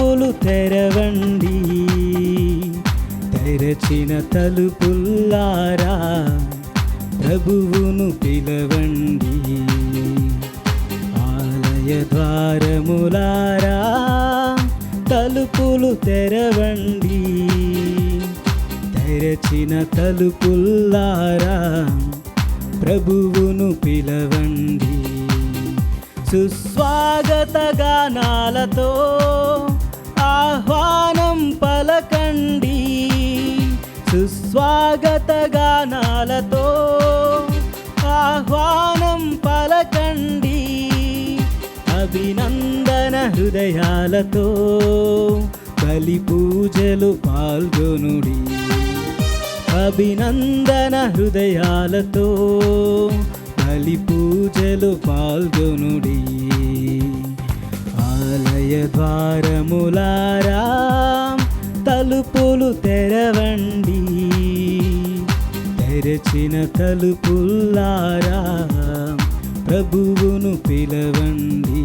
తలుపులు తెరవండి, తెరచిన తలుపుల్లారా ప్రభువును పిలవండి. ఆలయ ద్వారములారా తలుపులు తెరవండి, తెరచిన తలుపుల్లారా ప్రభువును పిలవండి. సుస్వాగత గానాలతో ఆహ్వానం పలకండి, సుస్వాగత గానాలతో ఆహ్వానం పలకండి. అభినందన హృదయాలతో బలి పూజలు పాల్గొనుడి, అభినందన హృదయాలతో బలి పూజలు పాల్గొనుడి. ఆలయ ద్వారములారా తలుపులు తెరవండి, తెరచిన తలుపుల్లారా ప్రభువును పిలవండి.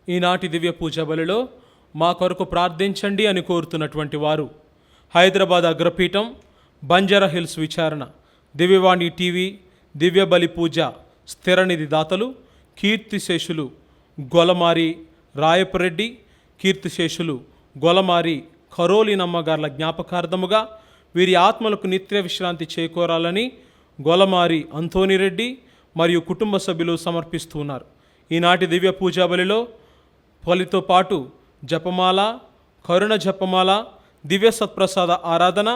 ఈనాటి దివ్య పూజ బలిలో మా కొరకు ప్రార్థించండి అని కోరుతున్నటువంటి వారు హైదరాబాద్ అగ్రపీఠం, బంజారా హిల్స్ విచారణ, దివ్యవాణి టీవీ, దివ్య బలి పూజ స్థిరనిధి దాతలు కీర్తిశేషులు గొలమారి రాయపరెడ్డి, కీర్తిశేషులు గొలమారి ఖరోలినమ్మగార్ల జ్ఞాపకార్థముగా వీరి ఆత్మలకు నిత్య విశ్రాంతి చేకూరాలని గొలమారి అంతోనిరెడ్డి మరియు కుటుంబ సభ్యులు సమర్పిస్తున్నారు. ఈనాటి దివ్య పూజా బలిలో పలితో పాటు జపమాల, కరుణ జపమాల, దివ్య సత్ప్రసాద ఆరాధన,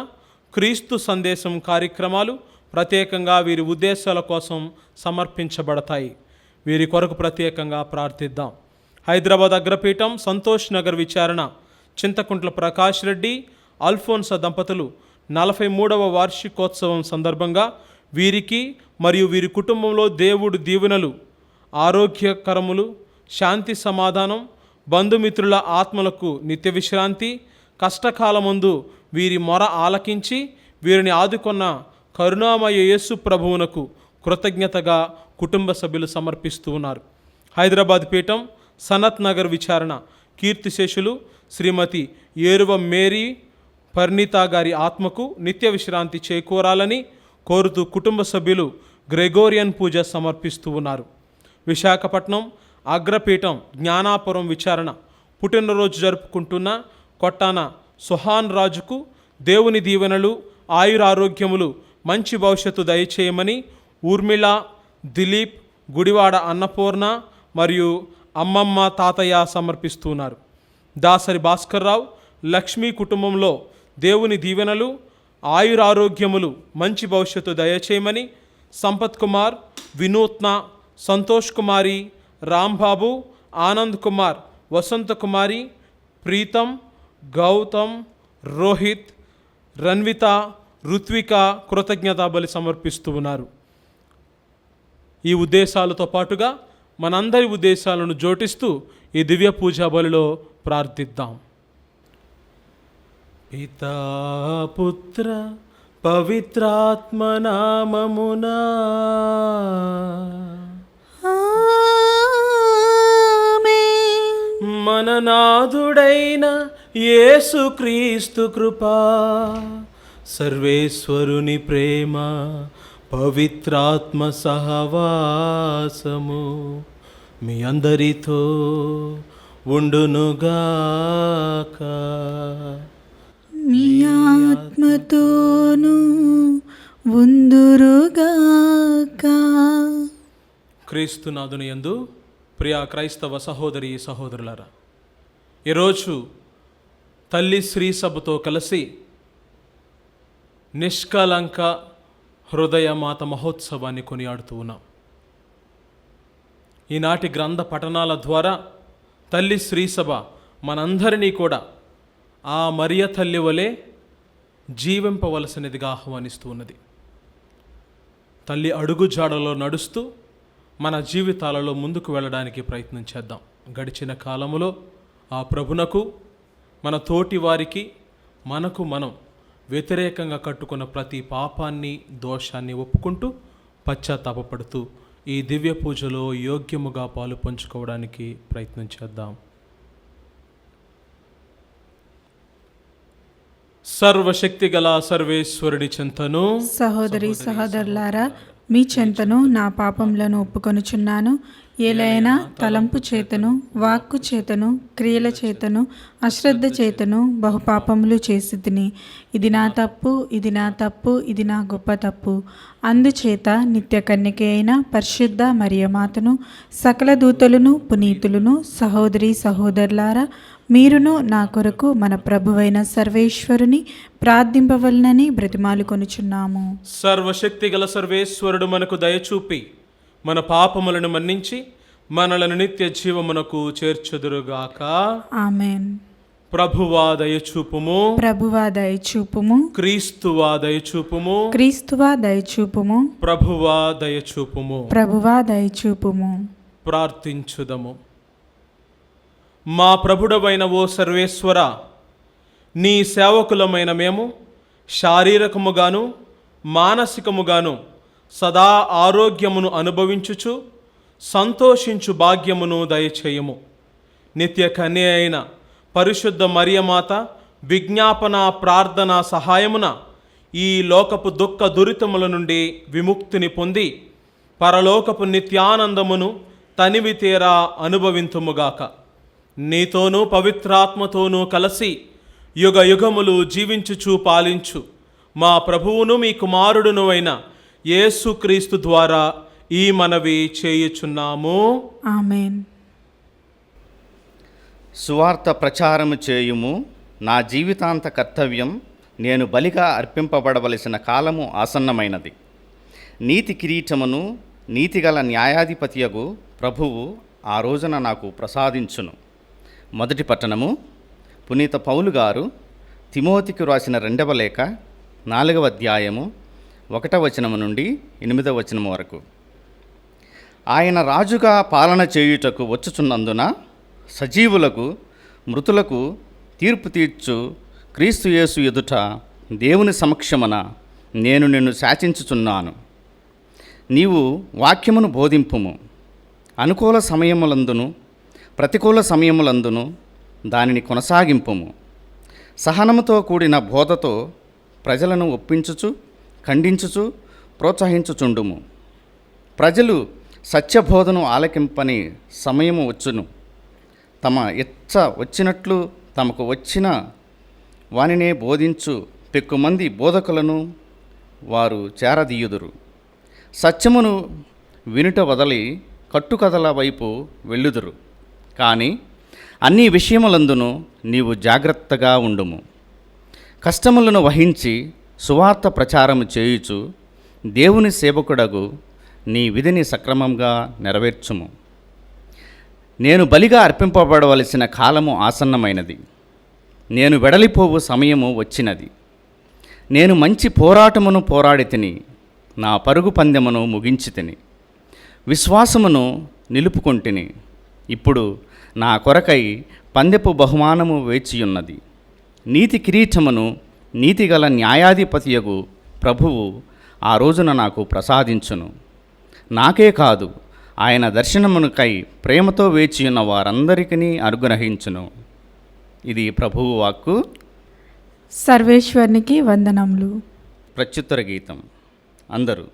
క్రీస్తు సందేశం కార్యక్రమాలు ప్రత్యేకంగా వీరి ఉద్దేశాల కోసం సమర్పించబడతాయి. వీరి కొరకు ప్రత్యేకంగా ప్రార్థిద్దాం. హైదరాబాద్ అగ్రపీఠం, సంతోష్ నగర్ విచారణ, చింతకుంట్ల ప్రకాష్ రెడ్డి, అల్ఫోన్స దంపతులు 43వ వార్షికోత్సవం సందర్భంగా వీరికి మరియు వీరి కుటుంబంలో దేవుడు దీవెనలు, ఆరోగ్యకరములు, శాంతి సమాధానం, బంధుమిత్రుల ఆత్మలకు నిత్య విశ్రాంతి, కష్టకాలమందు వీరి మొర ఆలకించి వీరిని ఆదుకొన్న కరుణామయ యేసు ప్రభువునకు కృతజ్ఞతగా కుటుంబ సభ్యులు సమర్పిస్తూ ఉన్నారు. హైదరాబాద్ పీఠం, సనత్ నగర్ విచారణ, కీర్తిశేషులు శ్రీమతి ఏరువ మేరీ పరిణీత గారి ఆత్మకు నిత్య విశ్రాంతి చేకూరాలని కోరుతూ కుటుంబ సభ్యులు గ్రెగోరియన్ పూజ సమర్పిస్తూ ఉన్నారు. విశాఖపట్నం అగ్రపీఠం, జ్ఞానాపురం విచారణ, పుట్టినరోజు జరుపుకుంటున్న కొట్టాన సుహాన్ రాజుకు దేవుని దీవెనలు, ఆయురారోగ్యములు, మంచి భవిష్యత్తు దయచేయమని ఊర్మిళ, దిలీప్, గుడివాడ అన్నపూర్ణ మరియు అమ్మమ్మ, తాతయ్య సమర్పిస్తున్నారు. దాసరి భాస్కర్రావు, లక్ష్మీ కుటుంబంలో దేవుని దీవెనలు, ఆయురారోగ్యములు, మంచి భవిష్యత్తు దయచేయమని సంపత్ కుమార్, వినూత్న, సంతోష్ కుమారి, రాంబాబు, ఆనంద్ కుమార్, వసంత కుమారి, ప్రీతం, గౌతమ్, రోహిత్, రన్విత, రుత్విక కృతజ్ఞతా బలి సమర్పిస్తూ ఉన్నారు. ఈ ఉద్దేశాలతో పాటుగా మనందరి ఉద్దేశాలను జోటిస్తూ ఈ దివ్య పూజా బలిలో ప్రార్థిద్దాం. పితా పుత్ర పవిత్రాత్మ నామమునా మన నాథుడైన యేసుక్రీస్తు కృపా, సర్వేశ్వరుని ప్రేమ, పవిత్రాత్మ సహవాసము మీ అందరితో ఉండునుగాక. మీ ఆత్మతోను ఉందురుగాక. క్రీస్తునాథుని యందు ప్రియా క్రైస్తవ సహోదరి సహోదరులారా, ఈరోజు తల్లి శ్రీ సభతో కలిసి నిష్కలంక హృదయ మాత మహోత్సవాన్ని కొనియాడుతూ ఉన్నాం. ఈనాటి గ్రంథ పఠనాల ద్వారా తల్లి శ్రీసభ మనందరినీ కూడా ఆ మరియ తల్లి వలె జీవింపవలసినదిగా ఆహ్వానిస్తూ ఉన్నది. తల్లి అడుగు జాడలో నడుస్తూ మన జీవితాలలో ముందుకు వెళ్ళడానికి ప్రయత్నం చేద్దాం. గడిచిన కాలములో ఆ ప్రభునకు, మన తోటి వారికి, మనకు మనం వ్యతిరేకంగా కట్టుకున్న ప్రతి పాపాన్ని, దోషాన్ని ఒప్పుకుంటూ పశ్చాత్తాపపడుతూ ఈ దివ్య పూజలో యోగ్యముగా పాలు పంచుకోవడానికి ప్రయత్నం చేద్దాం. సర్వశక్తి గల సర్వేశ్వరుడి చెంతను సహోదరి సహోదరులారా, మీ చెంతను నా పాపములను ఒప్పుకొనుచున్నాను. ఏలైనా తలంపు చేతను, వాక్కు చేతను, క్రియల చేతను, అశ్రద్ధ చేతను బహుపాపములు చేసి తిని. ఇది నా తప్పు, ఇది నా తప్పు, ఇది నా గొప్ప తప్పు. అందుచేత నిత్య కన్యక అయిన పరిశుద్ధ మరియమాతను, సకల దూతలను, పునీతులను, సహోదరి సహోదరులారా, మీరును నా కొరకు మన ప్రభువైన సర్వేశ్వరుని ప్రార్థింపవలనని బ్రతిమాలు కొనుచున్నాము. సర్వశక్తి గల సర్వేశ్వరుడు మనకు దయచూపి మన పాపములను మన్నించి మనలను నిత్య జీవమునకు చేర్చుదురుగాక. ఆమేన్. ప్రభువా దయచూపుము, ప్రభువా దయచూపుము, క్రీస్తువా దయచూపుము, క్రీస్తువా దయచూపుము, ప్రభువా దయచూపుము. ప్రభువా దయచూపుము. ప్రార్థించుదము. మా ప్రభుడవైన ఓ సర్వేశ్వర, నీ సేవకులమైన మేము శారీరకముగాను మానసికముగాను సదా ఆరోగ్యమును అనుభవించుచు సంతోషించు భాగ్యమును దయచేయము. నిత్య కన్య అయిన పరిశుద్ధ మరియమాత విజ్ఞాపన ప్రార్థన సహాయమున ఈ లోకపు దుఃఖ దురితముల నుండి విముక్తిని పొంది పరలోకపు నిత్యానందమును తనివి తీరా అనుభవింతుముగాక. నీతోనూ పవిత్రాత్మతోనూ కలిసి యుగ యుగములు జీవించుచు పాలించు మా ప్రభువును మీ కుమారుడును అయిన యేసుక్రీస్తు ద్వారా ఈ మనవి చేయుచున్నాము. ఆమేన్. సువార్త ప్రచారము చేయుము. నా జీవితాంత కర్తవ్యం. నేను బలిగా అర్పింపబడవలసిన కాలము ఆసన్నమైనది. నీతి కిరీటమును నీతిగల న్యాయాధిపతియగు ప్రభువు ఆ రోజున నాకు ప్రసాదించును. మొదటి పట్టణము. పునీత పౌలు గారు తిమోతికి రాసిన 2వ లేఖ 4వ అధ్యాయము 1వ వచనము నుండి 8వ వచనము వరకు. ఆయన రాజుగా పాలన చేయుటకు వచ్చుచున్నందున సజీవులకు మృతులకు తీర్పు తీర్చు క్రీస్తు యేసు ఎదుట దేవుని సమక్షమున నేను నిన్ను శాసించుచున్నాను. నీవు వాక్యమును బోధింపుము. అనుకూల సమయములందును ప్రతికూల సమయములందును దానిని కొనసాగింపుము. సహనముతో కూడిన బోధతో ప్రజలను ఒప్పించుచు ఖండించుచు ప్రోత్సహించుచుండుము. ప్రజలు సత్యబోధను ఆలకింపని సమయము వచ్చును. తమ ఇచ్చ వచ్చినట్లు తమకు వచ్చిన వానినే బోధించు పెక్కుమంది బోధకులను వారు చేరదీయుదురు. సత్యమును వినుట వదలి కట్టుకథల వైపు వెళ్ళుదురు. కానీ అన్ని విషయములందును నీవు జాగ్రత్తగా ఉండుము. కష్టములను వహించి సువార్త ప్రచారము చేయుచు దేవుని సేవకుడగు నీ విధిని సక్రమంగా నెరవేర్చుము. నేను బలిగా అర్పింపబడవలసిన కాలము ఆసన్నమైనది. నేను వెడలిపోవు సమయము వచ్చినది. నేను మంచి పోరాటమును పోరాడి తిని నా పరుగు పందెమును ముగించి తిని విశ్వాసమును నిలుపుకొంటిని. ఇప్పుడు నా కొరకై పందెపు బహుమానము వేచియున్నది. నీతి కిరీటమును నీతిగల న్యాయాధిపతియగు ప్రభువు ఆ రోజున నాకు ప్రసాదించును. నాకే కాదు, ఆయన దర్శనమునకై ప్రేమతో వేచియున్న వారందరికీ అనుగ్రహించును. ఇది ప్రభువు వాక్కు. సర్వేశ్వరునికి వందనములు. ప్రత్యుత్తర గీతం. అందరూ.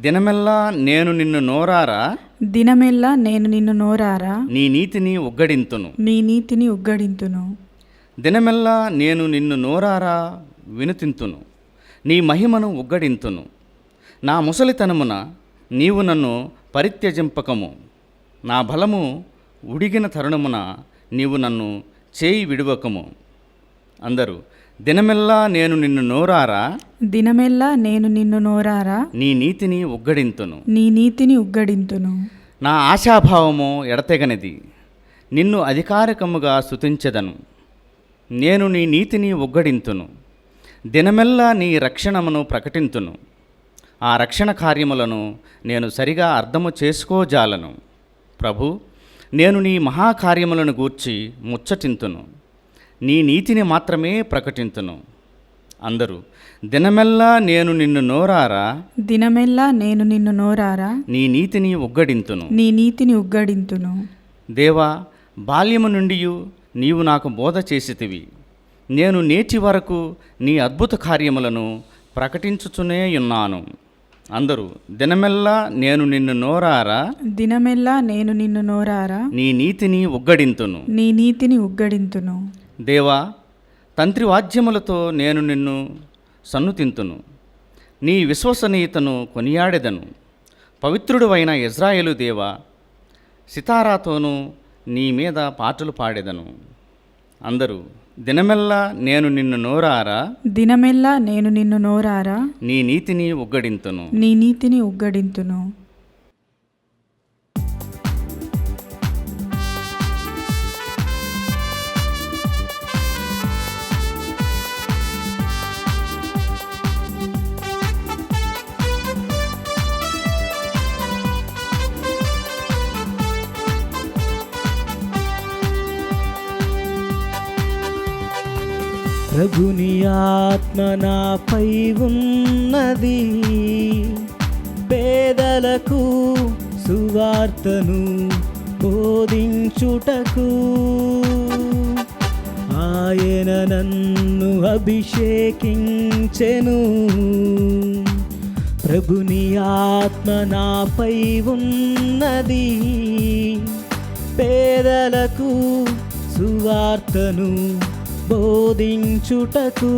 దినమెల్లా నేను నిన్ను నోరారా, దినమెల్లా నేను నిన్ను నోరారా, నీ నీతిని ఉగ్గడింతును. నీ నీతిని ఉగ్గడింతును. దినమెల్లా నేను నిన్ను నోరారా వినుతింతును, నీ మహిమను ఉగ్గడింతును. నా ముసలితనమున నీవు నన్ను పరిత్యజింపకము. నా బలము ఉడిగిన తరుణమున నీవు నన్ను చేయి విడువకము. అందరూ. దినమెల్లా నేను నిన్ను నోరారా, దినమెల్లా నేను నిన్ను నోరారా, నీ నీతిని ఉగ్గడింతును. నీ నీతిని ఉగ్గడింతును. నా ఆశాభావము ఎడతెగనిది, నిన్ను అధికారికముగా స్తుతించెదను. నేను నీ నీతిని ఉగ్గడింతును. దినమెల్లా నీ రక్షణమును ప్రకటింతును. ఆ రక్షణ కార్యములను నేను సరిగా అర్థము చేసుకోజాలను. ప్రభు, నేను నీ మహాకార్యములను గూర్చి ముచ్చటింతును. నీ నీతిని మాత్రమే ప్రకటింతును. అందరూ దినమెల్లా నేను నిన్ను నోరారా దినమెల్లా నేను నిన్ను నోరారా నీ నీతిని ఉగ్గడింతును. నీ నీతిని ఉగ్గడింతును. దేవా, బాల్యము నుండి నీవు నాకు బోధ చేసితివి. నేను నేటి వరకు నీ అద్భుత కార్యములను ప్రకటించుచునే ఉన్నాను. అందరూ దినమెల్లా నేను నిన్ను నోరారా దినమెల్లా నేను నిన్ను నోరారా నీ నీతిని ఉగ్గడింతును. నీ నీతిని ఉగ్గడింతును. దేవా, తంత్రి వాద్యములతో నేను నిన్ను సన్నుతింతును. నీ విశ్వసనీయతను కొనియాడెదను. పవిత్రుడు అయిన ఇజ్రాయేలు దేవా, సితారాతోనూ నీ మీద పాటలు పాడెదను. అందరూ దినమెల్లా నేను నిన్ను నోరారా దినమెల్లా నేను నిన్ను నోరారా నీ నీతిని ఉగ్గడింతును. నీ నీతిని ఉగ్గడింతును. ప్రభుని ఆత్మ నాపై ఉన్నది, పేదలకు సువార్తను బోధించుటకు. ఆయన నన్ను అభిషేకించెను. ప్రభుని ఆత్మ నాపై ఉన్నది, పేదలకు సువార్తను బోధించుటకు.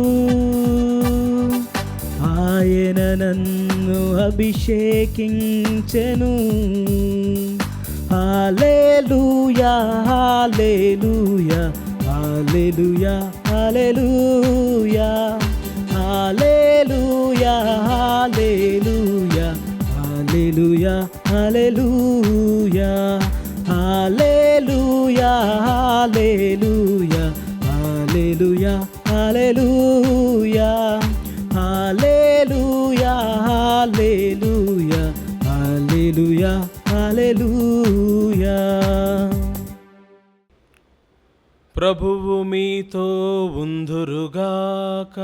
ఆయన నన్ను అభిషేకించెను. హల్లెలూయా హల్లెలూయా హల్లెలూయా హల్లెలూయా హల్లెలూయా హల్లెలూయా హల్లెలూయా హల్లెలూయా హల్లెలూయా హల్లెలూయా హల్లెలూయా హల్లెలూయా హల్లెలూయా హల్లెలూయా హల్లెలూయా హల్లెలూయా. ప్రభువు మీతో ఉందురుగాక.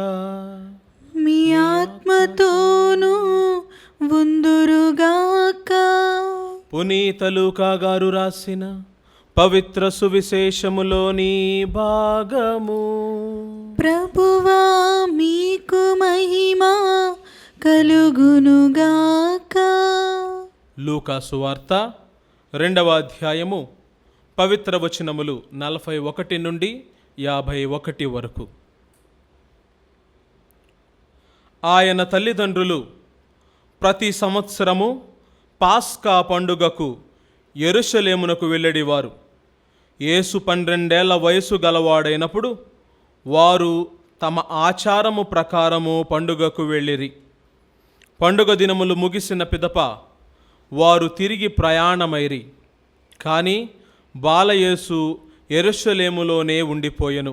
మీ ఆత్మతోనూ ఉందురుగాక. పునీత లూకా గారు రాసిన పవిత్ర సువిశేషములోని భాగము. ప్రభువా, మీకు మహిమ కలుగునుగాక. లూకా సువార్త 2వ అధ్యాయము పవిత్ర వచనములు 41 నుండి 51 వరకు. ఆయన తల్లిదండ్రులు ప్రతి సంవత్సరము పాస్కా పండుగకు యెరూషలేమునకు వెళ్ళేవారు. యేసు 12 ఏళ్ల వయసు గలవాడైనప్పుడు వారు తమ ఆచారము ప్రకారము పండుగకు వెళ్ళిరి. పండుగ దినములు ముగిసిన పిదప వారు తిరిగి ప్రయాణమైరి. కానీ బాలయేసు యెరూషలేములోనే ఉండిపోయెను.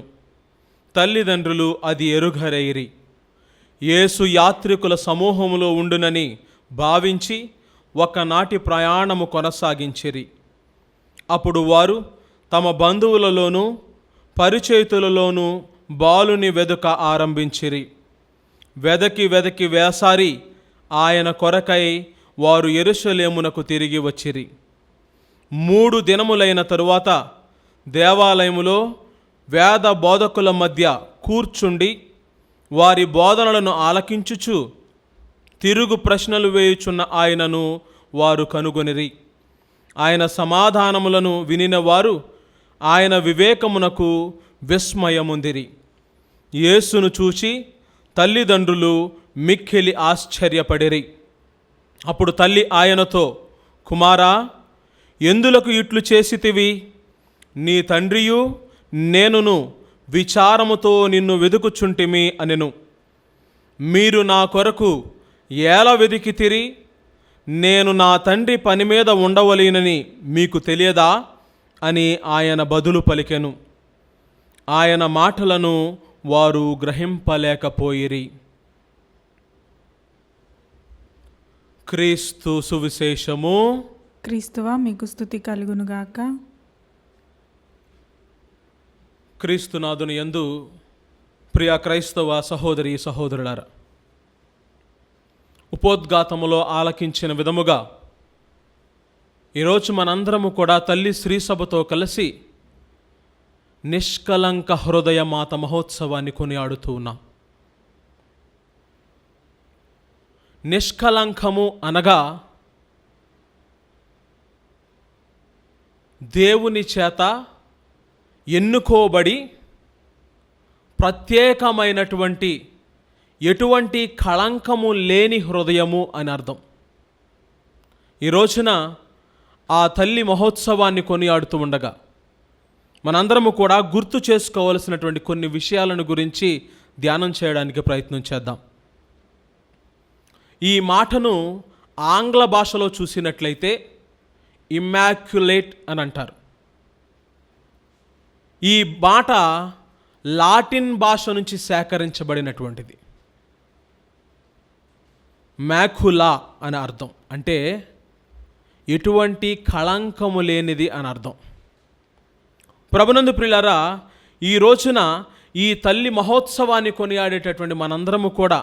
తల్లిదండ్రులు అది ఎరుగరైరి. యేసు యాత్రికుల సమూహములో ఉండునని భావించి ఒకనాటి ప్రయాణము కొనసాగించిరి. అప్పుడు వారు తమ బంధువులలోనూ పరిచయితులలోనూ బాలుని వెదుక ఆరంభించిరి. వెదకి వేసారి ఆయన కొరకై వారు యెరూషలేమునకు తిరిగి వచ్చిరి. 3 దినములైన తరువాత దేవాలయములో వేద బోధకుల మధ్య కూర్చుండి వారి బోధనలను ఆలకించుచు తిరుగు ప్రశ్నలు వేయుచున్న ఆయనను వారు కనుగొనిరి. ఆయన సమాధానములను వినిన వారు ఆయన వివేకమునకు విస్మయముందిరి. యేసును చూచి తల్లిదండ్రులు మిక్కిలి ఆశ్చర్యపడిరి. అప్పుడు తల్లి ఆయనతో, కుమారా, ఎందులకు ఇట్లు చేసితివి? నీ తండ్రియు నేనును విచారముతో నిన్ను వెదుకుచుంటిమి అనెను. మీరు నా కొరకు ఎలా వెదికితిరి? నేను నా తండ్రి పని మీద ఉండవలేనని మీకు తెలియదా అని ఆయన బదులు పలికెను. ఆయన మాటలను వారు గ్రహింపలేకపోయిరి. క్రీస్తు సువిశేషము. క్రీస్తువా, మీకు స్తుతి కలుగునుగాక. క్రీస్తునాథుని యందు ప్రియ క్రైస్తవ సహోదరి సహోదరులారా, ఉపోద్ఘాతములో ఆలకించిన విధముగా ఈరోజు మనందరము కూడా తల్లి శ్రీ సభతో కలిసి నిష్కలంక హృదయ మాత మహోత్సవాన్ని కొనియాడుతూ ఉన్నాం. నిష్కలంకము అనగా దేవుని చేత ఎన్నుకోబడి ప్రత్యేకమైనటువంటి ఎటువంటి కళంకము లేని హృదయము అని అర్థం. ఈ రోజున ఆ తల్లి మహోత్సవాన్ని కొనియాడుతూ ఉండగా మనందరము కూడా గుర్తు చేసుకోవలసినటువంటి కొన్ని విషయాలను గురించి ధ్యానం చేయడానికి ప్రయత్నం చేద్దాం. ఈ మాటను ఆంగ్ల భాషలో చూసినట్లయితే ఇమ్మాక్యులేట్ అని అంటారు. ఈ మాట లాటిన్ భాష నుంచి సేకరించబడినటువంటిది. మ్యాకులా అని అర్థం, అంటే ఎటువంటి కళంకము లేనిది అని అర్థం. ప్రభునందు ప్రియులారా, ఈ రోజున ఈ తల్లి మహోత్సవాన్ని కొనియాడేటటువంటి మనందరము కూడా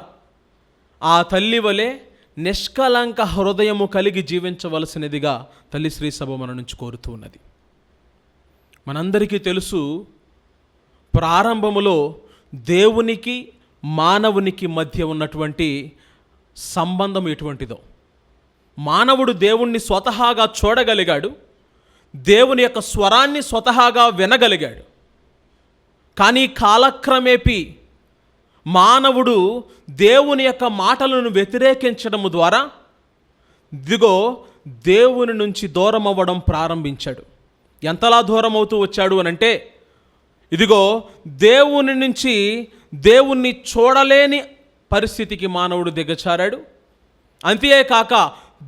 ఆ తల్లి వలె నిష్కలంక హృదయము కలిగి జీవించవలసినదిగా తల్లి శ్రీ సభ మన నుంచి కోరుతూ ఉన్నది. మనందరికీ తెలుసు, ప్రారంభములో దేవునికి మానవునికి మధ్య ఉన్నటువంటి సంబంధం ఎటువంటిదో. మానవుడు దేవుణ్ణి స్వతహాగా చూడగలిగాడు, దేవుని యొక్క స్వరాన్ని స్వతహాగా వినగలిగాడు. కానీ కాలక్రమేపీ మానవుడు దేవుని యొక్క మాటలను వ్యతిరేకించడము ద్వారా దేవుని నుంచి దూరం అవ్వడం ప్రారంభించాడు. ఎంతలా దూరం అవుతూ వచ్చాడు అనంటే, దేవుని నుంచి దేవుణ్ణి చూడలేని పరిస్థితికి మానవుడు దిగజారాడు. అంతేకాక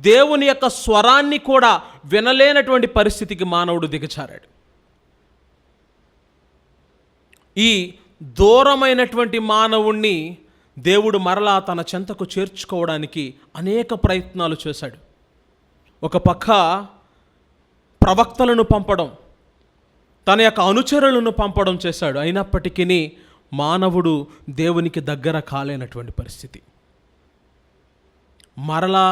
దేవుని యొక్క స్వరాన్ని కూడా వినలేనటువంటి పరిస్థితికి మానవుడు దిగజారాడు. ఈ దూరమైనటువంటి మానవుణ్ణి దేవుడు మరలా తన చెంతకు చేర్చుకోవడానికి అనేక ప్రయత్నాలు చేశాడు. ఒక పక్క ప్రవక్తలను పంపడం, తన యొక్క అనుచరులను పంపడం చేశాడు. అయినప్పటికీ మానవుడు దేవునికి దగ్గర కాలేనటువంటి పరిస్థితి. మరలా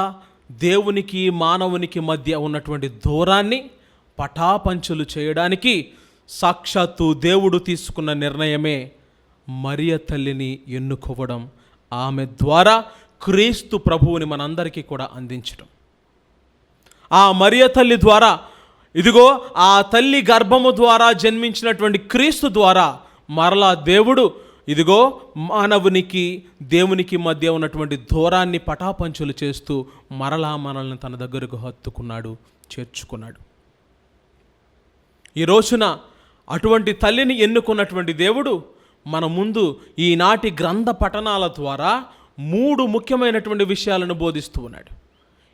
దేవునికి మానవునికి మధ్య ఉన్నటువంటి దూరాన్ని పటాపంచులు చేయడానికి సాక్షాత్తు దేవుడు తీసుకున్న నిర్ణయమే మరియ తల్లిని ఎన్నుకోవడం, ఆమె ద్వారా క్రీస్తు ప్రభువుని మనందరికీ కూడా అందించడం. ఆ మరియ తల్లి ద్వారా ఆ తల్లి గర్భము ద్వారా జన్మించినటువంటి క్రీస్తు ద్వారా మరలా దేవుడు మానవునికి దేవునికి మధ్య ఉన్నటువంటి దూరాన్ని పటాపంచులు చేస్తూ మరలా మనల్ని తన దగ్గరకు హత్తుకున్నాడు, చేర్చుకున్నాడు. ఈ రోజున అటువంటి తల్లిని ఎన్నుకున్నటువంటి దేవుడు మన ముందు ఈనాటి గ్రంథ పఠనాల ద్వారా 3 ముఖ్యమైనటువంటి విషయాలను బోధిస్తూ ఉన్నాడు.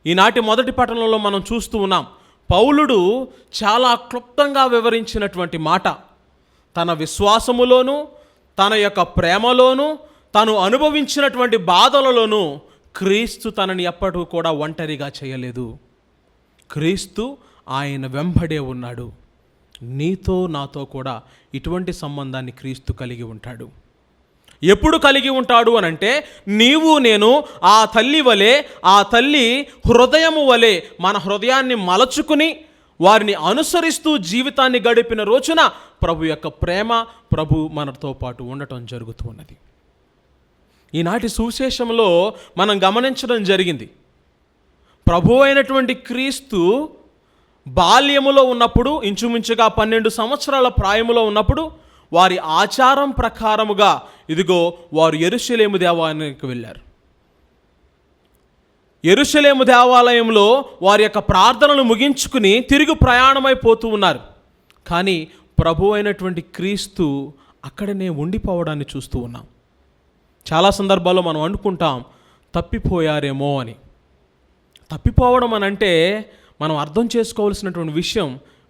ఈనాటి మొదటి పఠనంలో మనం చూస్తూ ఉన్నాం, పౌలుడు చాలా క్లుప్తంగా వివరించినటువంటి మాట, తన విశ్వాసములోను తన యొక్క ప్రేమలోను తను అనుభవించినటువంటి బాధలలోనూ క్రీస్తు తనని ఎప్పటికీ కూడా ఒంటరిగా చేయలేదు. క్రీస్తు ఆయన వెంబడే ఉన్నాడు. నీతో నాతో కూడా ఇటువంటి సంబంధాన్ని క్రీస్తు కలిగి ఉంటాడు. ఎప్పుడు కలిగి ఉంటాడు అనంటే, నీవు నేను ఆ తల్లి వలె, ఆ తల్లి హృదయము వలె మన హృదయాన్ని మలచుకుని వారిని అనుసరిస్తూ జీవితాన్ని గడిపిన రోజున ప్రభు యొక్క ప్రేమ, ప్రభు మనతో పాటు ఉండటం జరుగుతూ ఉన్నది. ఈనాటి సువిశేషంలో మనం గమనించడం జరిగింది, ప్రభు అయినటువంటి క్రీస్తు బాల్యములో ఉన్నప్పుడు, ఇంచుమించుగా 12 సంవత్సరాల ప్రాయములో ఉన్నప్పుడు వారి ఆచారం ప్రకారముగా వారు యెరూషలేము దేవాలయానికి వెళ్ళారు. యెరూషలేము దేవాలయంలో వారి యొక్క ప్రార్థనలు ముగించుకుని తిరిగి ప్రయాణమైపోతూ ఉన్నారు. కానీ ప్రభు అయినటువంటి క్రీస్తు అక్కడనే ఉండిపోవడాన్ని చూస్తూ ఉన్నాం. చాలా సందర్భాల్లో మనం అనుకుంటాం తప్పిపోయారేమో అని. తప్పిపోవడం అనంటే మనం అర్థం చేసుకోవాల్సినటువంటి విషయం,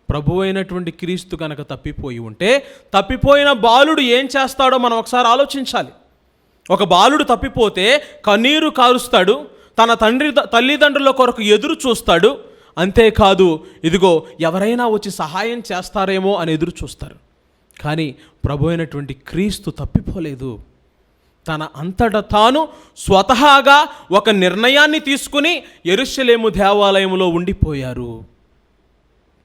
ప్రభు అయినటువంటి క్రీస్తు కనుక తప్పిపోయి ఉంటే తప్పిపోయిన బాలుడు ఏం చేస్తాడో మనం ఒకసారి ఆలోచించాలి. ఒక బాలుడు తప్పిపోతే కన్నీరు కారుస్తాడు, తన తల్లిదండ్రుల కొరకు ఎదురు చూస్తాడు. అంతేకాదు ఎవరైనా వచ్చి సహాయం చేస్తారేమో అని ఎదురు చూస్తారు. కానీ ప్రభు అయినటువంటి క్రీస్తు తప్పిపోలేదు. తన అంతట తాను స్వతహాగా ఒక నిర్ణయాన్ని తీసుకుని యెరూషలేము దేవాలయంలో ఉండిపోయారు.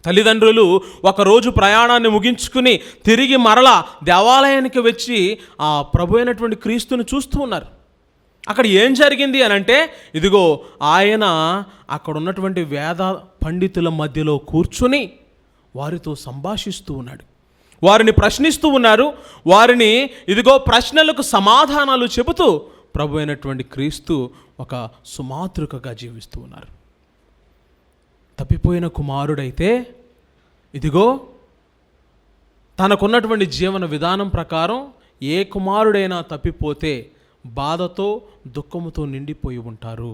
తల్లిదండ్రులు ఒకరోజు ప్రయాణాన్ని ముగించుకుని తిరిగి మరలా దేవాలయానికి వచ్చి ఆ ప్రభు అయినటువంటి క్రీస్తుని చూస్తూ ఉన్నారు. అక్కడ ఏం జరిగింది అని అంటే, ఇదిగో ఆయన అక్కడ ఉన్నటువంటి వేద పండితుల మధ్యలో కూర్చుని వారితో సంభాషిస్తూ ఉన్నాడు, వారిని ప్రశ్నిస్తూ ఉన్నారు. వారిని ఇదిగో ప్రశ్నలకు సమాధానాలు చెబుతూ ప్రభు అయినటువంటి క్రీస్తు ఒక సుమాతృకగా జీవిస్తూ ఉన్నారు. తప్పిపోయిన కుమారుడైతే ఇదిగో తనకున్నటువంటి జీవన విధానం ప్రకారం ఏ కుమారుడైనా తప్పిపోతే బాధతో దుఃఖముతో నిండిపోయి ఉంటారు.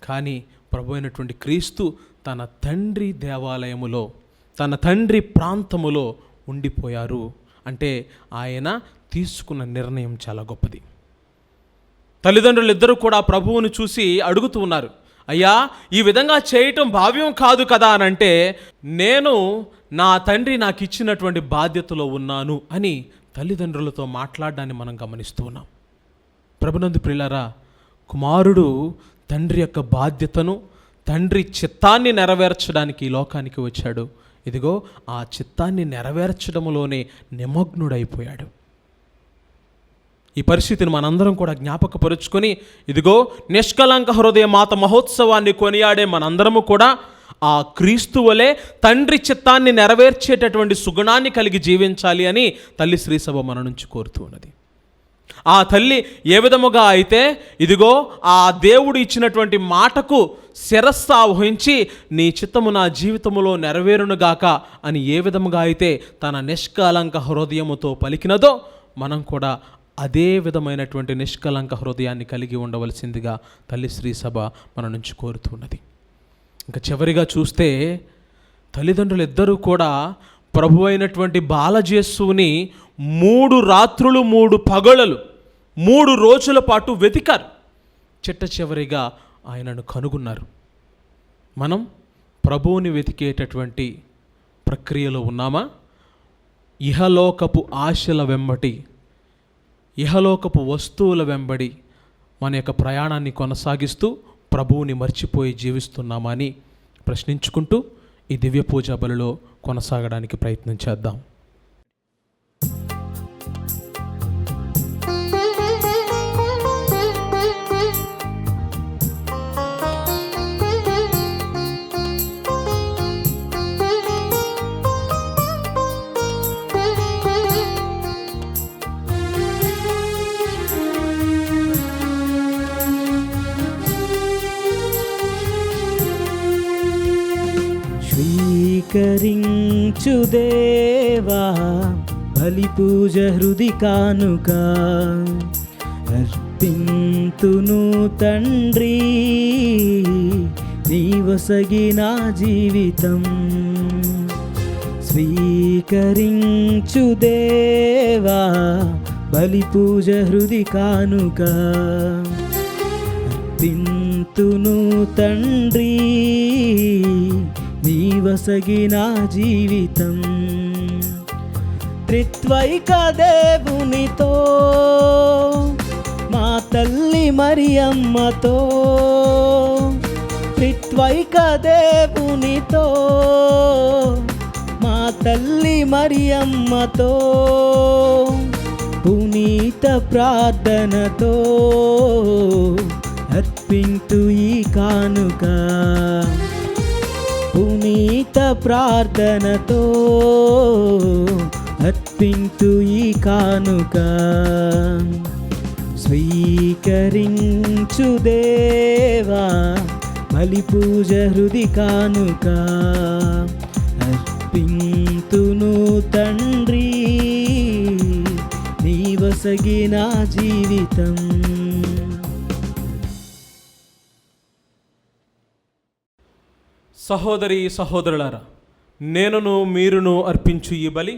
కానీ ప్రభు అయినటువంటి క్రీస్తు తన తండ్రి దేవాలయములో, తన తండ్రి ప్రాంతములో ఉండిపోయారు. అంటే ఆయన తీసుకున్న నిర్ణయం చాలా గొప్పది. తల్లిదండ్రులు ఇద్దరు కూడా ప్రభువుని చూసి అడుగుతూ ఉన్నారు, అయ్యా ఈ విధంగా చేయటం భావ్యం కాదు కదా అని అంటే, నేను నా తండ్రి నాకు ఇచ్చినటువంటి బాధ్యతలో ఉన్నాను అని తల్లిదండ్రులతో మాట్లాడడాన్ని మనం గమనిస్తూ ఉన్నాం. ప్రభునందు ప్రియులారా, కుమారుడు తండ్రి యొక్క బాధ్యతను, తండ్రి చిత్తాన్ని నెరవేర్చడానికి ఈ లోకానికి వచ్చాడు. ఇదిగో ఆ చిత్తాన్ని నెరవేర్చడంలోనే నిమగ్నుడైపోయాడు. ఈ పరిస్థితిని మనందరం కూడా జ్ఞాపకపరుచుకొని ఇదిగో నిష్కలంక హృదయ మాత మహోత్సవాన్ని కొనియాడే మనందరము కూడా ఆ క్రీస్తు వలె తండ్రి చిత్తాన్ని నెరవేర్చేటటువంటి సుగుణాన్ని కలిగి జీవించాలి అని తల్లి శ్రీసభ మన నుంచి కోరుతూ ఉన్నది. ఆ తల్లి ఏ విధముగా అయితే ఇదిగో ఆ దేవుడు ఇచ్చినటువంటి మాటకు శిరస్సు వహించి నీ చిత్తము నా జీవితములో నెరవేరునుగాక అని ఏ విధముగా అయితే తన నిష్కలంక హృదయముతో పలికినదో, మనం కూడా అదే విధమైనటువంటి నిష్కలంక హృదయాన్ని కలిగి ఉండవలసిందిగా తల్లి శ్రీసభ మన నుంచి కోరుతున్నది. ఇంకా చివరిగా చూస్తే తల్లిదండ్రులు ఇద్దరూ కూడా ప్రభు అయినటువంటి బాలజేసుని 3 రాత్రులు 3 పగళ్ళు 3 రోజుల పాటు వెతికారు. చిట్ట చివరిగా ఆయనను కనుగొన్నారు. మనం ప్రభువుని వెతికేటటువంటి ప్రక్రియలో ఉన్నామా? ఇహలోకపు ఆశల వెంబడి, ఇహలోకపు వస్తువుల వెంబడి మన యొక్క ప్రయాణాన్ని కొనసాగిస్తూ ప్రభువుని మర్చిపోయి జీవిస్తున్నామా అని ప్రశ్నించుకుంటూ ఈ దివ్య పూజా బలిలో కొనసాగడానికి ప్రయత్నం చేద్దాం. స్వీకరించు దేవా బలి పూజ హృది కానుక, అర్పింతును తండ్రి నీవసగిన జీవితం. స్వీకరించు దేవా బలి పూజ హృది కానుక, అర్పింతును తండ్రి నీవసగిన జీవితం. త్రిత్వైక దేవునితో, మా తల్లి మరియమ్మతో, త్రిత్వైక దేవునితో, మా తల్లి మరియమ్మతో, పునీత ప్రార్థనతో అర్పింతు ఈ కానుక. పునీత ప్రార్థనతో అర్పింతు ఈ కానుక. స్వీకరించు దేవా బలి పూజ హృది కానుక, అర్పింతును తండ్రి నీవసగిన జీవితం. సహోదరి సహోదరులారా, నేనును మీరును అర్పించు ఈ బలి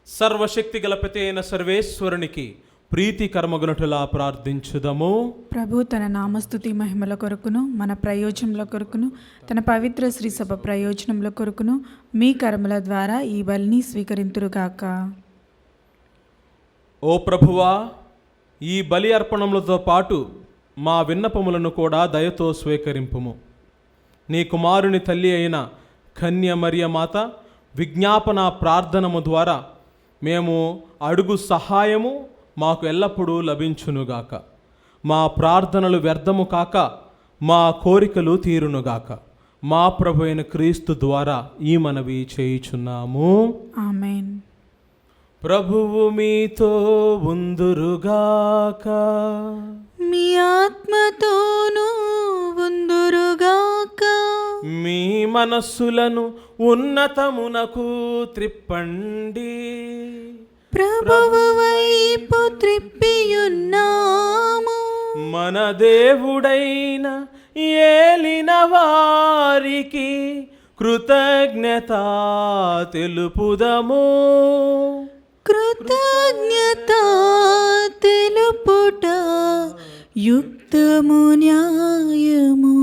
సర్వశక్తి గల పిత అయిన సర్వేశ్వరునికి ప్రీతికరమగునట్లుగా ప్రార్థించుదము. ప్రభు తన నామస్తుతి మహిమల కొరకును, మన ప్రయోజనముల కొరకును, తన పవిత్ర శ్రీ సభ ప్రయోజనముల కొరకును మీ కర్మల ద్వారా ఈ బలిని స్వీకరింతురుగాక. ఓ ప్రభువా, ఈ బలి అర్పణములతో పాటు మా విన్నపములను కూడా దయతో స్వీకరింపుము. నీ కుమారుని తల్లి అయిన కన్య మరియ మాత విజ్ఞాపన ప్రార్థనము ద్వారా మేము అడుగు సహాయము మాకు ఎల్లప్పుడూ లభించునుగాక. మా ప్రార్థనలు వ్యర్థము కాక మా కోరికలు తీరునుగాక. మా ప్రభు అయిన క్రీస్తు ద్వారా ఈ మనవి చేయుచున్నాము. ఆమేన్. ప్రభువు మీతో ఉందురుగాక. మీ ఆత్మతోనూ ఉందురుగాక. మీ మనస్సులను ఉన్నతమునకు త్రిప్పండి. ప్రభువు వైపు త్రిప్పియున్నాము. మన దేవుడైన ఏలిన వారికి కృతజ్ఞత తెలుపుదము. కృతజ్ఞత తెలుపుట యుక్తము న్యాయము.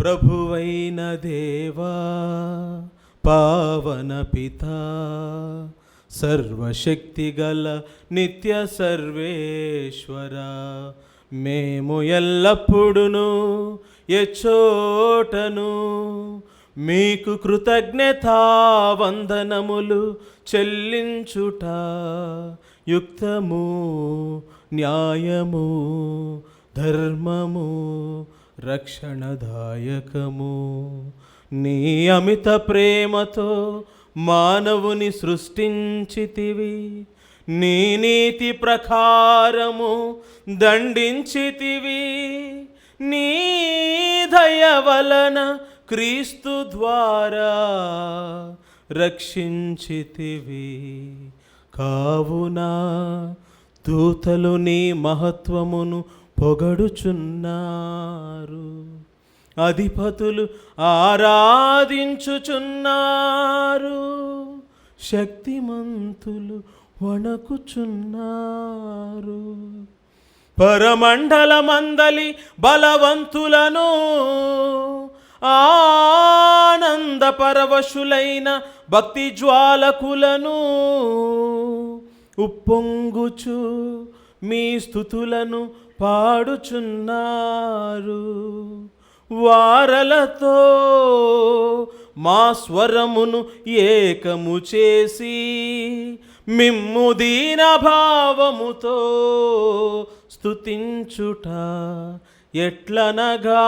ప్రభువైన దేవా, పావన పిత, సర్వశక్తిగల నిత్య సర్వేశ్వర, మేము ఎల్లప్పుడును ఎచ్చోటను మీకు కృతజ్ఞతా వందనములు చెల్లించుట యుక్తము, న్యాయము, ధర్మము, రక్షణదాయకము. నీ అమిత ప్రేమతో మానవుని సృష్టించితివి. నీ నీతి ప్రకారము దండించితివి. నీ దయ వలన క్రీస్తు ద్వారా రక్షించితివి. కావున దూతలు నీ మహత్వమును పొగడుచున్నారు. అధిపతులు ఆరాధించుచున్నారు. శక్తిమంతులు వణకుచున్నారు. పరమండలమందలి బలవంతులను ఆనంద పరవశులైన భక్తి జ్వాలకులను ఉప్పొంగుచు మీ స్తుతులను పాడుచున్నారు. వారలతో మా స్వరమును ఏకము చేసి మిమ్ము దీన భావముతో స్తుతించుట ఎట్లనగా,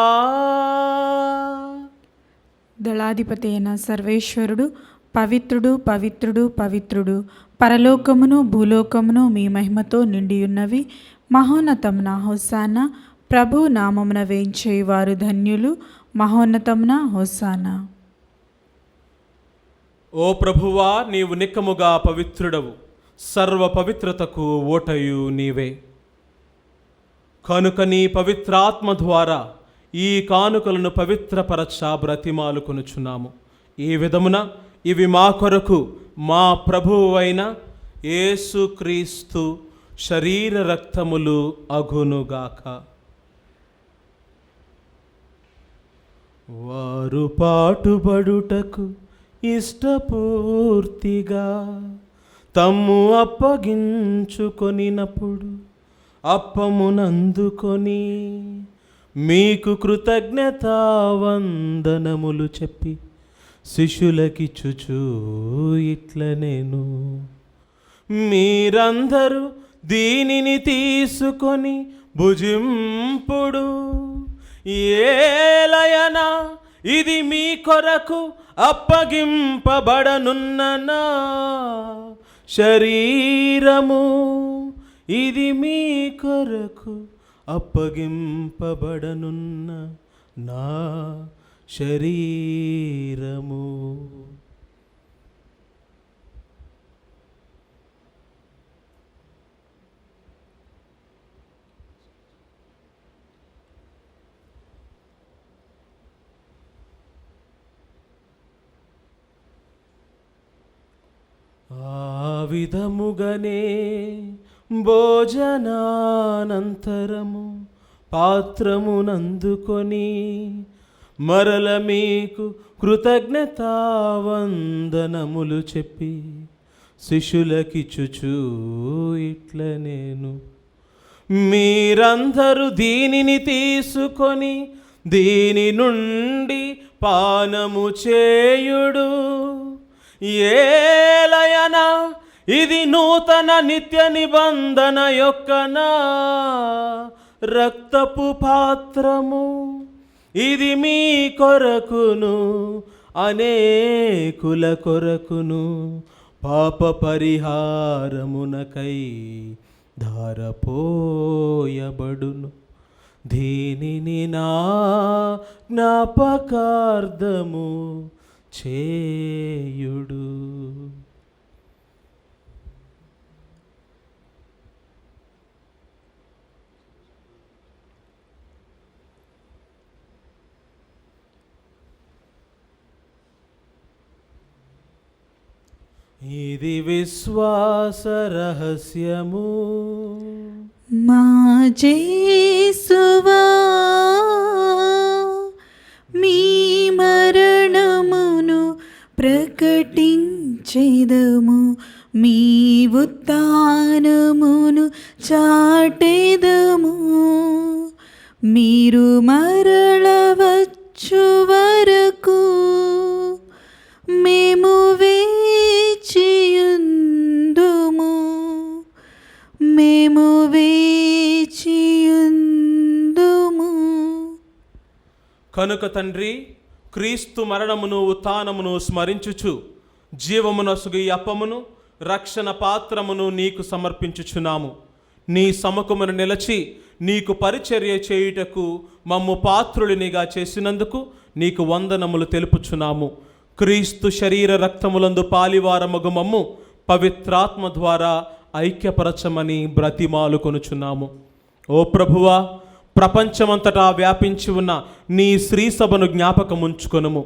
దళాధిపతి అయిన సర్వేశ్వరుడు పవిత్రుడు, పవిత్రుడు, పవిత్రుడు, పరలోకమును భూలోకమును మీ మహిమతో నిండియున్నవి. మహోన్నతమున హోసానా. ప్రభు నామమున వేంచేవారు ధన్యులు. మహోన్నతమున హోసానా. ఓ ప్రభువా, నీవు నిక్కముగా పవిత్రుడవు. సర్వ పవిత్రతకు ఓటయు నీవే. కనుక నీ పవిత్రాత్మ ద్వారా ఈ కానుకలను పవిత్రపరచ బ్రతిమాలుకొనుచున్నాము. ఈ విధమున ఇవి మా కొరకు మా ప్రభువు అయిన యేసుక్రీస్తు శరీర రక్తములు అగునుగాక. వారు పాటుబడుటకు ఇష్టపూర్తిగా తమ్ము అప్పగించుకొనినప్పుడు అప్పమునందుకొని మీకు కృతజ్ఞతా వందనములు చెప్పి శిష్యులకిచ్చుచూ ఇట్లనేను, మీరందరూ దీనిని తీసుకొని భుజింపుడు. ఏలయనా ఇది మీ కొరకు అప్పగింపబడనున్న నా శరీరము. ఇది మీ కొరకు అప్పగింపబడనున్న నా శరీరము. ఆ విధముగనే భోజనానంతరము పాత్రమునందుకొని మరల మీకు కృతజ్ఞతా వందనములు చెప్పి శిష్యులకిచ్చుచూ ఇట్లనేను, మీరందరూ దీనిని తీసుకొని దీని నుండి పానము చేయుడు. ఏలయనా ఇది నూతన నిత్య నిబంధన యొక్క నా రక్తపు పాత్రము. ఇది మీ కొరకును అనేకుల కొరకును పాప పరిహారమునకై ధారపోయబడును. దీనిని నా జ్ఞాపకార్థము చేయుడు. ఇది విశ్వాస రహస్యము. మా యేసువా మీ మరణమును ప్రకటించెదము, మీ ఉత్థానమును చాటెదము. మీరు మరల వచ్చు వరకు మేము వేచియుందుము, మేము వేచియుందుము. కనుక తండ్రి, క్రీస్తు మరణమును ఉత్థానమును స్మరించుచు జీవమునసుగు ఈ అప్పమును రక్షణ పాత్రమును నీకు సమర్పించుచున్నాము. నీ సముఖమును నిలచి నీకు పరిచర్య చేయుటకు మమ్ము పాత్రుడినిగా చేసినందుకు నీకు వందనములు తెలుపుచున్నాము. క్రీస్తు శరీర రక్తములందు పాలివారమగు మమ్ము పవిత్రాత్మ ద్వారా ఐక్యపరచమని బ్రతిమాలు కొనుచున్నాము. ఓ ప్రభువా, ప్రపంచమంతటా వ్యాపించి ఉన్న నీ శ్రీ సభను జ్ఞాపకముంచుకొనుము.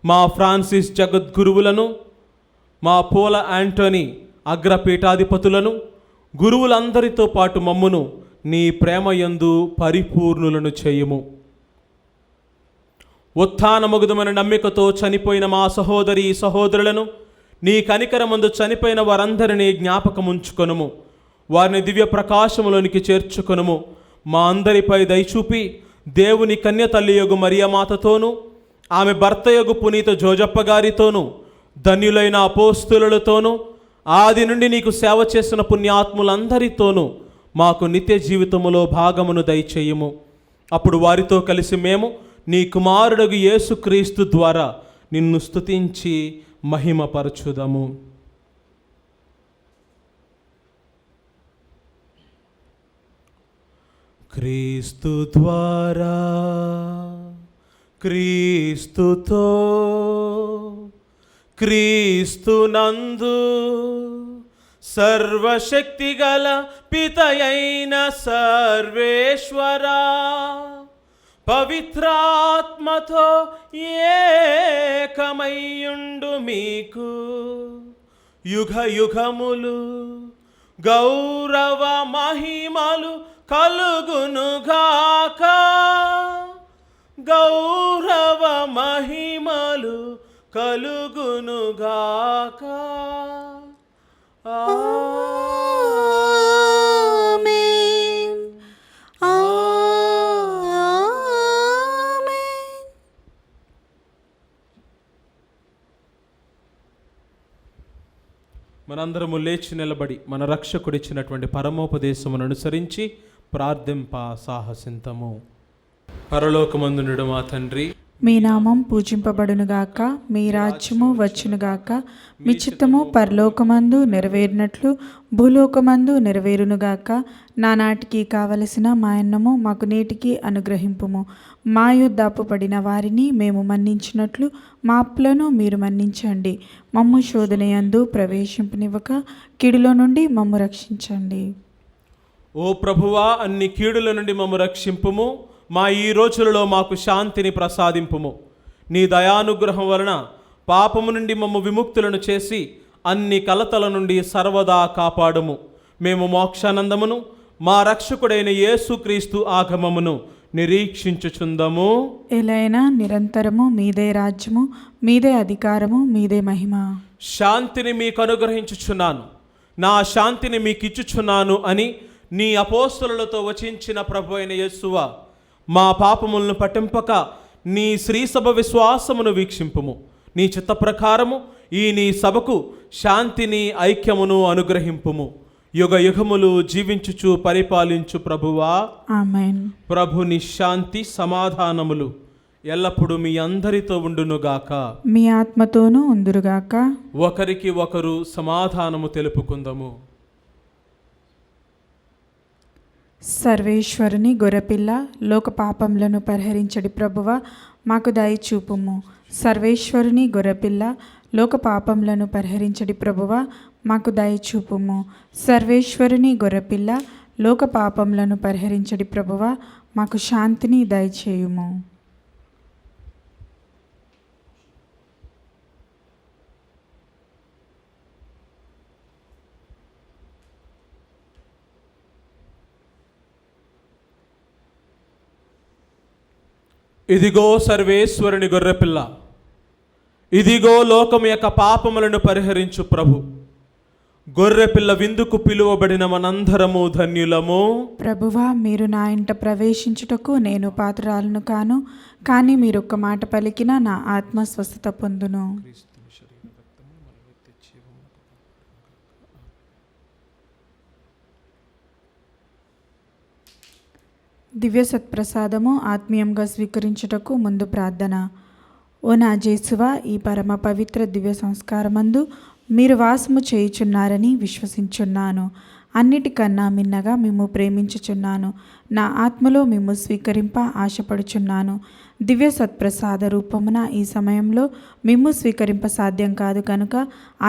మా ఫ్రాన్సిస్ జగద్గురువులను, మా పోల యాంటోనీ అగ్రపీఠాధిపతులను, గురువులందరితో పాటు మమ్మును నీ ప్రేమయందు పరిపూర్ణులను చేయుము. ఉత్థానమగుదమైన నమ్మికతో చనిపోయిన మా సహోదరి సహోదరులను, నీ కనికరమందు చనిపోయిన వారందరినీ జ్ఞాపకముంచుకొనుము. వారిని దివ్య ప్రకాశములోనికి చేర్చుకొనుము. మా అందరిపై దయచూపి దేవుని కన్యతల్లియగు మరియమాతతోనూ, ఆమె భర్తయగు పునీత జోజప్ప గారితోనూ, ధన్యులైన అపోస్తులతోనూ, ఆది నుండి నీకు సేవ చేసిన పుణ్యాత్ములందరితోనూ మాకు నిత్య జీవితములో భాగమును దయచేయుము. అప్పుడు వారితో కలిసి మేము నీ కుమారుడగు యేసుక్రీస్తు ద్వారా నిన్ను స్తుతించి మహిమపరచుదము. క్రీస్తు ద్వారా, క్రీస్తుతో, క్రీస్తునందు సర్వశక్తిగల పితయైన సర్వేశ్వరా, పవిత్రాత్మతో ఏకమయ్యుండు మీకు యుగ యుగములు గౌరవ మహిమలు కలుగునుగాక. గౌరవ మహిమలు కలుగునుగాక. ఆమేన్. ఆమేన్. మనందరము లేచి నిలబడి మన రక్షకుడిచ్చినటువంటి పరమోపదేశమును అనుసరించి ప్రార్థింప సాహసింతము. పరలోకమందునుడు మా తండ్రి, మీ నామం పూజింపబడునుగాక, మీ రాజ్యము వచ్చునుగాక, మీ చిత్తము పరలోకమందు నెరవేరినట్లు భూలోకమందు నెరవేరునుగాక. నానాటికి కావలసిన మా అన్నము మాకు నేటికి అనుగ్రహింపుము. మా యొద్ద అప్పుపడిన వారిని మేము మన్నించినట్లు మా అప్పులను మీరు మన్నించండి. మమ్ము శోధనయందు ప్రవేశింపనివ్వక కీడులో నుండి మమ్ము రక్షించండి. ఓ ప్రభువా, అన్ని కీడుల నుండి మమ్ము రక్షింపుము. మా ఈ రోజులలో మాకు శాంతిని ప్రసాదింపుము. నీ దయానుగ్రహం వలన పాపము నుండి మమ్ము విముక్తులను చేసి అన్ని కలతల నుండి సర్వదా కాపాడుము. మేము మోక్షానందమును మా రక్షకుడైన యేసుక్రీస్తు ఆగమమును నిరీక్షించుచుందము. ఎలైనా నిరంతరము మీదే రాజ్యము, మీదే అధికారము, మీదే మహిమ. శాంతిని మీకు అనుగ్రహించుచున్నాను, నా శాంతిని మీకు ఇచ్చుచున్నాను అని నీ అపోస్తలులతో వచించిన ప్రభు అయిన యేసువా, మా పాపములను పట్టింపక నీ శ్రీసభ విశ్వాసమును వీక్షింపుము. నీ చిత్త ప్రకారము ఈ నీ సభకు శాంతిని ఐక్యమును అనుగ్రహింపుము. యుగ యుగములు జీవించుచు పరిపాలించు ప్రభువా, ఆమేన్. ప్రభుని శాంతి సమాధానములు ఎల్లప్పుడూ మీ అందరితో ఉండునుగాక. మీ ఆత్మతోనూ ఉందురుగాక. ఒకరికి ఒకరు సమాధానము తెలుపుకుందము. సర్వేశ్వరుని గొర్రెపిల్ల, లోక పాపములను పరిహరించడి ప్రభువ, మాకు దయ చూపుము. సర్వేశ్వరుని గొర్రెపిల్ల, లోక పాపములను పరిహరించడి ప్రభువ, మాకు దయ చూపుము. సర్వేశ్వరుని గొర్రెపిల్ల, లోక పాపములను పరిహరించడి ప్రభువ, మాకు శాంతిని దయచేయుము. ఇదిగో సర్వేశ్వరుని గొర్రెపిల్ల, ఇదిగో లోకము యొక్క పాపములను పరిహరించు ప్రభు. గొర్రెపిల్ల విందుకు పిలువబడిన మనందరము ధన్యులము. ప్రభువా, మీరు నా ఇంట ప్రవేశించుటకు నేను పాత్రురాలను కాను, కానీ మీరు ఒక్క మాట పలికినా నా ఆత్మ స్వస్థత పొందును. దివ్య సత్ప్రసాదము ఆత్మీయంగా స్వీకరించుటకు ముందు ప్రార్థన. ఓ నా జేసువా, ఈ పరమ పవిత్ర దివ్య సంస్కారమందు మీరు వాసము చేయుచున్నారని విశ్వసించున్నాను. అన్నిటికన్నా మిన్నగా మిమ్ము ప్రేమించుచున్నాను. నా ఆత్మలో మిమ్ము స్వీకరింప ఆశపడుచున్నాను. దివ్య సత్ప్రసాద రూపమున ఈ సమయంలో మిమ్ము స్వీకరింప సాధ్యం కాదు కనుక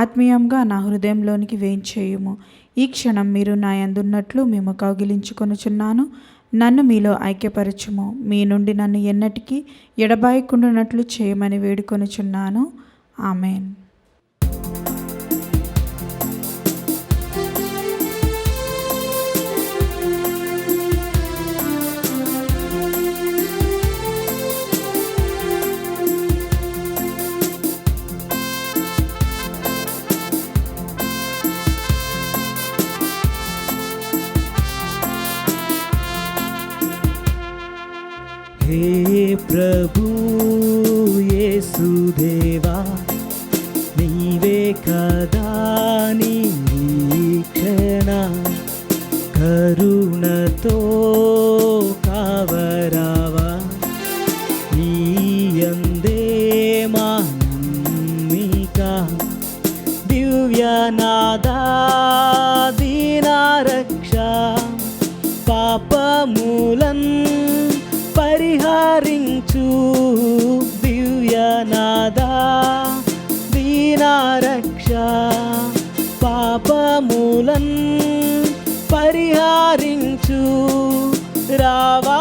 ఆత్మీయంగా నా హృదయంలోనికి వేయించేయుము. ఈ క్షణం మీరు నా యందున్నట్లు మేము కౌగిలించుకొనుచున్నాను. నన్ను మీలో ఐక్యపరచుము. మీ నుండి నన్ను ఎన్నటికీ ఎడబాయకుండానట్లు చేయమని వేడుకొనుచున్నాను. ఆమెన్. हे प्रभु येसुदेवा, नीवे कदा निरीक्षण करुणतो कावरावा, नीयंदे मानम्मिका दिव्यनादा दीनारक्षा पापमूलन् పరిహరించు దివ్యనాదా దీనారక్ష పాపమూలన్ పరిహరించు రావా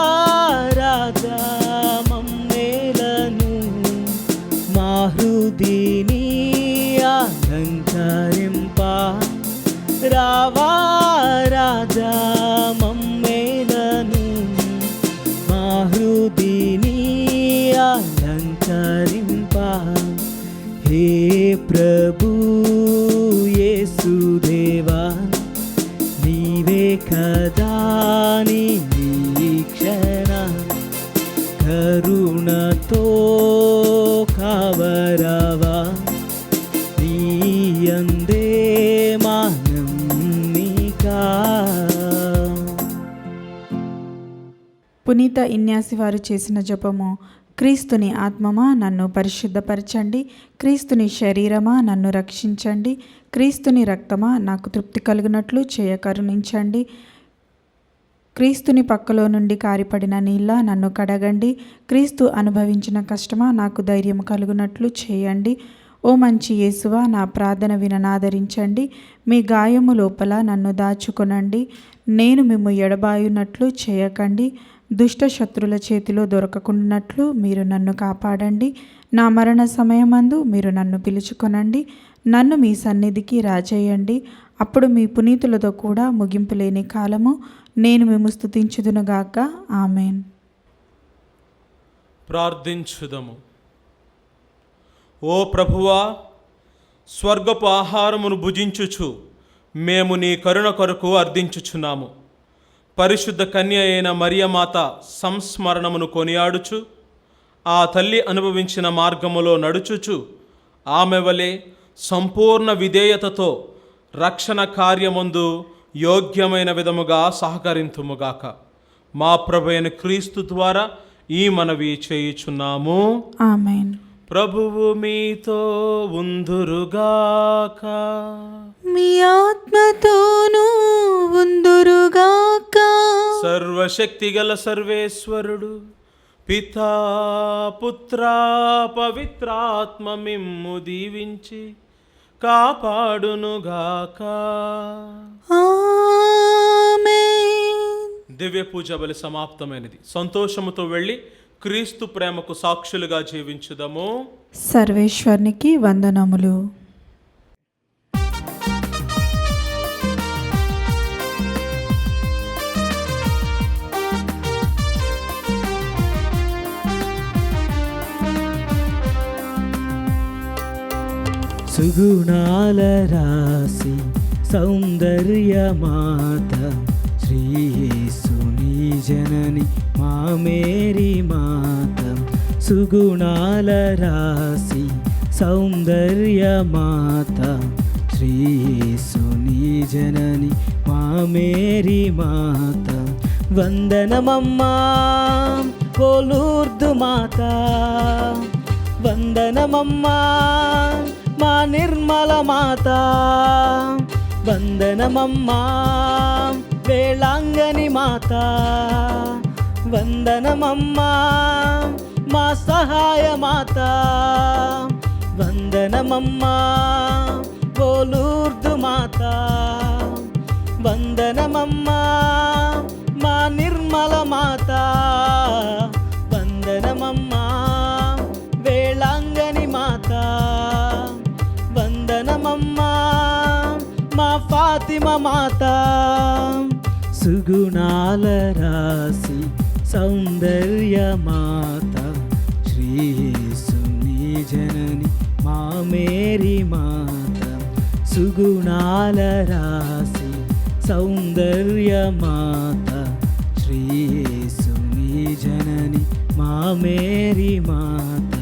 రాజా మమ్మేలను మా హృదిని అలంకరింప రావా రాజా మమ్మేలను హృదిని అలంకరింప. హే ప్రభు యేసుదేవా, నీవే కదా నిరీక్షణ కరుణతో కావరావా, నీయందే మానమ్మికా. పునీత ఇన్యాసి వారు చేసిన జపము. క్రీస్తుని ఆత్మమా నన్ను పరిశుద్ధపరచండి, క్రీస్తుని శరీరమా నన్ను రక్షించండి, క్రీస్తుని రక్తమా నాకు తృప్తి కలుగునట్లు చేయ కరుణించండి, క్రీస్తుని పక్కలో నుండి కారిపడిన నీళ్ళ నన్ను కడగండి, క్రీస్తు అనుభవించిన కష్టమా నాకు ధైర్యం కలుగునట్లు చేయండి. ఓ మంచి యేసువా, నా ప్రార్థన విననాదరించండి, మీ గాయము లోపల నన్ను దాచుకొనండి, నేను మిమ్ము ఎడబాయునట్లు చేయకండి, దుష్ట శత్రుల చేతిలో దొరకకుండానట్లు మీరు నన్ను కాపాడండి. నా మరణ సమయమందు మీరు నన్ను పిలుచుకొనండి, నన్ను మీ సన్నిధికి రాజేయండి. అప్పుడు మీ పునీతులతో కూడా ముగింపు లేని కాలము నేను మిమ్ము స్తుతించుదునుగాక. ఆమెన్. ప్రార్థించుదము. ఓ ప్రభువా, స్వర్గపు ఆహారమును భుజించుచు మేము నీ కరుణ కొరకు అర్థించుచున్నాము. పరిశుద్ధ కన్య అయిన మరియమాత సంస్మరణమును కొనియాడుచు ఆ తల్లి అనుభవించిన మార్గములో నడుచుచు ఆమె వలె సంపూర్ణ విధేయతతో రక్షణ కార్యమందు యోగ్యమైన విధముగా సహకరింతుముగాక. మా ప్రభువైన క్రీస్తు ద్వారా ఈ మనవి చేయుచున్నాము. ఆమేన్. ప్రభువు మీతో ఉందురుగాక. మీ ఆత్మతోనూ ఉందురుగాక. సర్వశక్తిగల సర్వేశ్వరుడు పితా పుత్ర పవిత్రాత్మ మిమ్ము దీవించి కాపాడునుగాక. ఆమేన్. దివ్య పూజ బలి సమాప్తమైనది. సంతోషముతో వెళ్ళి క్రీస్తు ప్రేమకు సాక్షులుగా జీవించుదము. సర్వేశ్వరునికి వందనములు. సుగుణాల రాశి సౌందర్యమాత శ్రీయేసుని జనని మా మేరీ మాత. సుగుణాల రాశి సౌందర్యమాత శ్రీయేసుని జనని మా మేరీ మాత. వందనమమ్మా ఓ లూర్దు మాత, వందనమమ్మా మా నిర్మల మాత, వందనమమ్మా వేళాంగని మాత, వందనమమ్మా మా సహాయ మాత, వందనమమ్మా ఓ లూర్దు మాత, వందనమమ్మా మా నిర్మల మాత, వందనమమ్మా వేళాంగని మాత, వందనమమ్మా మా ఫాతిమ మాత. సుగుణాల రాశి సౌందర్య మాత శ్రీయేసుని జనని మా మేరీ మాత. సుగుణాల రాశి సౌందర్య మాత శ్రీయేసుని జనని మా మేరీ మాత.